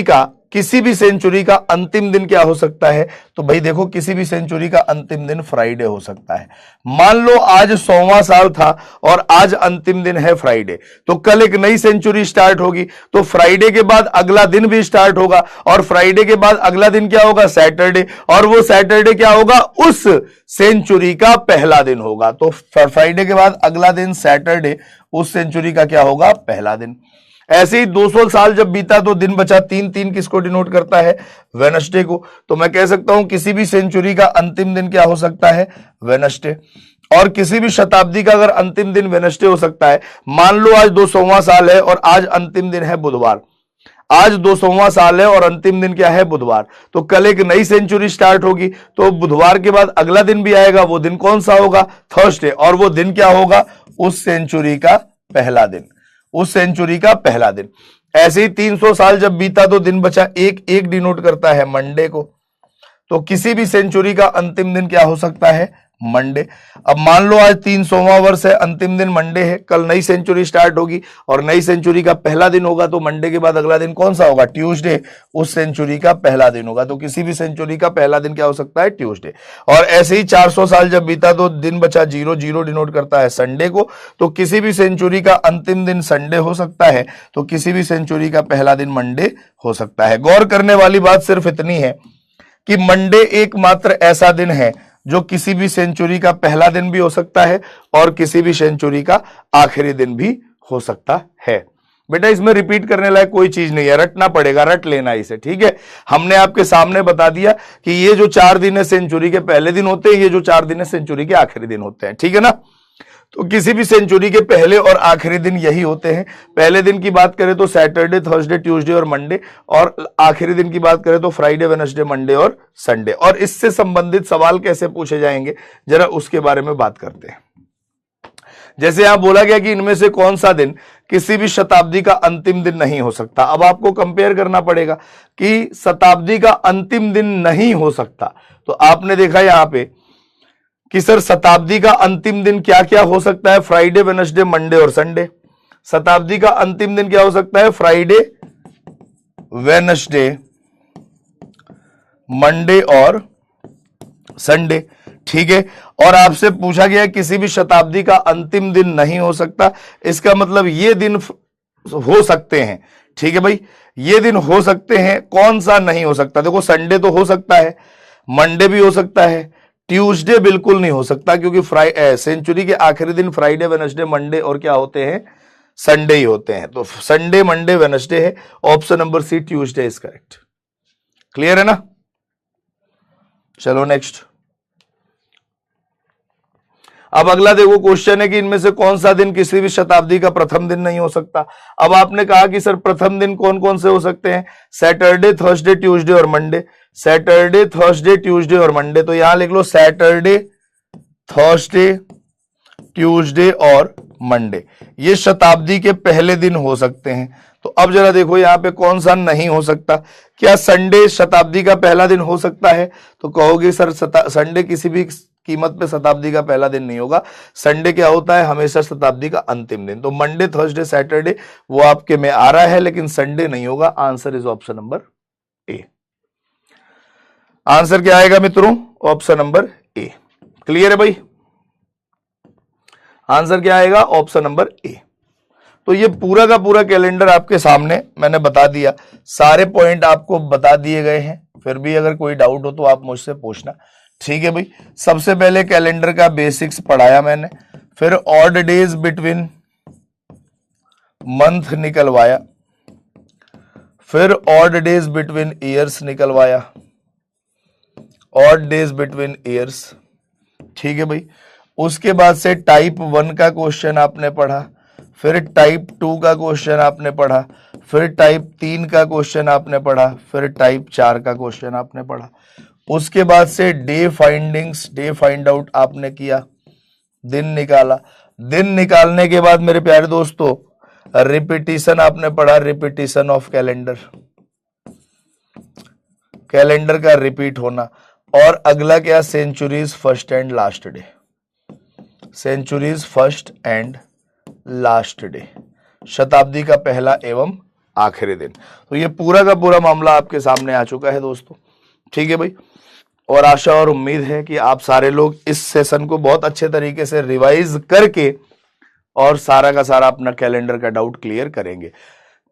का किसी भी सेंचुरी का अंतिम दिन क्या हो सकता है, तो भाई देखो किसी भी सेंचुरी का अंतिम दिन फ्राइडे हो सकता है। मान लो आज 100वां साल था और आज अंतिम दिन है फ्राइडे, तो कल एक नई सेंचुरी स्टार्ट होगी, तो फ्राइडे के बाद अगला दिन भी स्टार्ट होगा, और फ्राइडे के बाद अगला दिन क्या होगा सैटरडे, और वो सैटरडे क्या होगा उस सेंचुरी का पहला दिन होगा। तो फ्राइडे के बाद अगला दिन सैटरडे उस सेंचुरी का क्या होगा पहला दिन। ऐसे ही 200 साल जब बीता तो दिन बचा 3, 3 किसको डिनोट करता है वेडनेसडे को। तो मैं कह सकता हूं किसी भी सेंचुरी का अंतिम दिन क्या हो सकता है वेडनेसडे, और किसी भी शताब्दी का अगर अंतिम दिन वेडनेसडे हो सकता है। मान लो आज 200वां साल है और आज अंतिम दिन है बुधवार, आज 200वां साल है और अंतिम दिन क्या है बुधवार, तो कल एक नई सेंचुरी स्टार्ट होगी, तो बुधवार के बाद अगला दिन भी आएगा, वो दिन कौन सा होगा थर्सडे, और वो दिन क्या होगा उस सेंचुरी का पहला दिन, उस सेंचुरी का पहला दिन। ऐसे ही 300 साल जब बीता तो दिन बचा 1, 1 डिनोट करता है मंडे को, तो किसी भी सेंचुरी का अंतिम दिन क्या हो सकता है मंडे। अब मान लो आज 300वां वर्ष है, अंतिम दिन मंडे है, कल नई सेंचुरी स्टार्ट होगी और नई सेंचुरी का पहला दिन होगा, तो मंडे के बाद अगला दिन कौन सा होगा ट्यूसडे, उस सेंचुरी का पहला दिन होगा। तो किसी भी सेंचुरी का पहला दिन क्या हो सकता है ट्यूसडे। और ऐसे ही 400 साल जब बीता तो दिन बचा 0, 0 डिनोट करता है संडे को, तो किसी भी सेंचुरी का अंतिम दिन संडे हो सकता है, तो किसी भी सेंचुरी का पहला दिन मंडे हो सकता है। गौर करने वाली बात सिर्फ इतनी है कि मंडे एकमात्र ऐसा दिन है जो किसी भी सेंचुरी का पहला दिन भी हो सकता है और किसी भी सेंचुरी का आखिरी दिन भी हो सकता है। बेटा इसमें रिपीट करने लायक कोई चीज नहीं है, रटना पड़ेगा, रट लेना इसे, ठीक है। हमने आपके सामने बता दिया कि ये जो 4 दिन है सेंचुरी के पहले दिन होते हैं, ये जो 4 दिन है सेंचुरी के आखिरी दिन होते हैं, ठीक है ना। तो किसी भी सेंचुरी के पहले और आखिरी दिन यही होते हैं। पहले दिन की बात करें तो सैटरडे, थर्सडे, ट्यूसडे और मंडे, और आखिरी दिन की बात करें तो फ्राइडे, वेडनेसडे, मंडे और संडे। और इससे संबंधित सवाल कैसे पूछे जाएंगे जरा उसके बारे में बात करते हैं। जैसे यहां बोला गया कि इनमें से कौन सा दिन किसी भी शताब्दी का अंतिम दिन नहीं हो सकता। अब आपको कंपेयर करना पड़ेगा कि शताब्दी का अंतिम दिन नहीं हो सकता, तो आपने देखा यहां पे कि सर शताब्दी का अंतिम दिन क्या क्या हो सकता है, फ्राइडे, वेडनेसडे, मंडे और संडे। शताब्दी का अंतिम दिन क्या हो सकता है, फ्राइडे, वेडनेसडे, मंडे और संडे, ठीक है। और आपसे पूछा गया किसी भी शताब्दी का अंतिम दिन नहीं हो सकता, इसका मतलब ये दिन हो सकते हैं, ठीक है भाई, ये दिन हो सकते हैं। कौन सा नहीं हो सकता, देखो संडे तो हो सकता है, मंडे भी हो सकता है, ट्यूसडे बिल्कुल नहीं हो सकता क्योंकि सेंचुरी के आखिरी दिन फ्राइडे, वेडनेसडे, मंडे और क्या होते हैं, संडे ही होते हैं। तो संडे, मंडे, वेडनेसडे है, option number C Tuesday is correct. Clear है ना? चलो नेक्स्ट। अब अगला देखो क्वेश्चन है कि इनमें से कौन सा दिन किसी भी शताब्दी का प्रथम दिन नहीं हो सकता। अब आपने कहा कि सर प्रथम दिन कौन कौन से हो सकते हैं, सैटरडे, थर्सडे, ट्यूसडे और मंडे। सैटरडे, थर्सडे, ट्यूसडे और मंडे, तो यहां लिख लो सैटरडे, थर्सडे, ट्यूसडे और मंडे, ये शताब्दी के पहले दिन हो सकते हैं। तो अब जरा देखो यहां पे कौन सा नहीं हो सकता। क्या संडे शताब्दी का पहला दिन हो सकता है? तो कहोगे सर संडे किसी भी कीमत पे शताब्दी का पहला दिन नहीं होगा। संडे क्या होता है, हमेशा शताब्दी का अंतिम दिन। तो मंडे, थर्सडे, सैटरडे वो आपके में आ रहा है, लेकिन संडे नहीं होगा। Answer is option number A. Answer क्या आएगा मित्रों, ऑप्शन नंबर ए। क्लियर है भाई? आंसर क्या आएगा, ऑप्शन नंबर ए। तो ये पूरा का पूरा कैलेंडर आपके सामने मैंने बता दिया, सारे पॉइंट आपको बता दिए गए हैं। फिर भी अगर कोई डाउट हो तो आप मुझसे पूछना, ठीक है भाई। सबसे पहले कैलेंडर का बेसिक्स पढ़ाया मैंने, फिर ऑड डेज बिटवीन मंथ निकलवाया, फिर ऑड डेज बिटवीन ईयर्स निकलवाया, ऑड डेज बिटवीन ईयर्स, ठीक है भाई। उसके बाद से टाइप 1 का क्वेश्चन आपने पढ़ा, फिर टाइप 2 का क्वेश्चन आपने पढ़ा, फिर टाइप 3 का क्वेश्चन आपने पढ़ा, फिर टाइप 4 का क्वेश्चन आपने पढ़ा। उसके बाद से day findings, day find out आपने किया, दिन निकाला। दिन निकालने के बाद मेरे प्यारे दोस्तों रिपीटिशन आपने पढ़ा, रिपीटिशन ऑफ कैलेंडर, कैलेंडर का रिपीट होना। और अगला क्या, century's first and last day, century's first and last day, शताब्दी का पहला एवं आखिरी दिन। तो ये पूरा का पूरा मामला आपके सामने आ चुका है दोस्तों, ठीक है भाई। और आशा और उम्मीद है कि आप सारे लोग इस सेशन को बहुत अच्छे तरीके से रिवाइज करके और सारा का सारा अपना कैलेंडर का डाउट क्लियर करेंगे।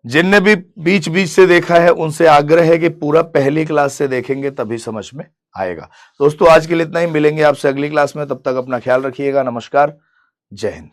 जिनने भी बीच बीच से देखा है उनसे आग्रह है कि पूरा पहली क्लास से देखेंगे, तभी समझ में आएगा। दोस्तों आज के लिए इतना ही, मिलेंगे आपसे अगली क्लास में, तब तक अपना ख्याल रखिएगा। नमस्कार, जय हिंद।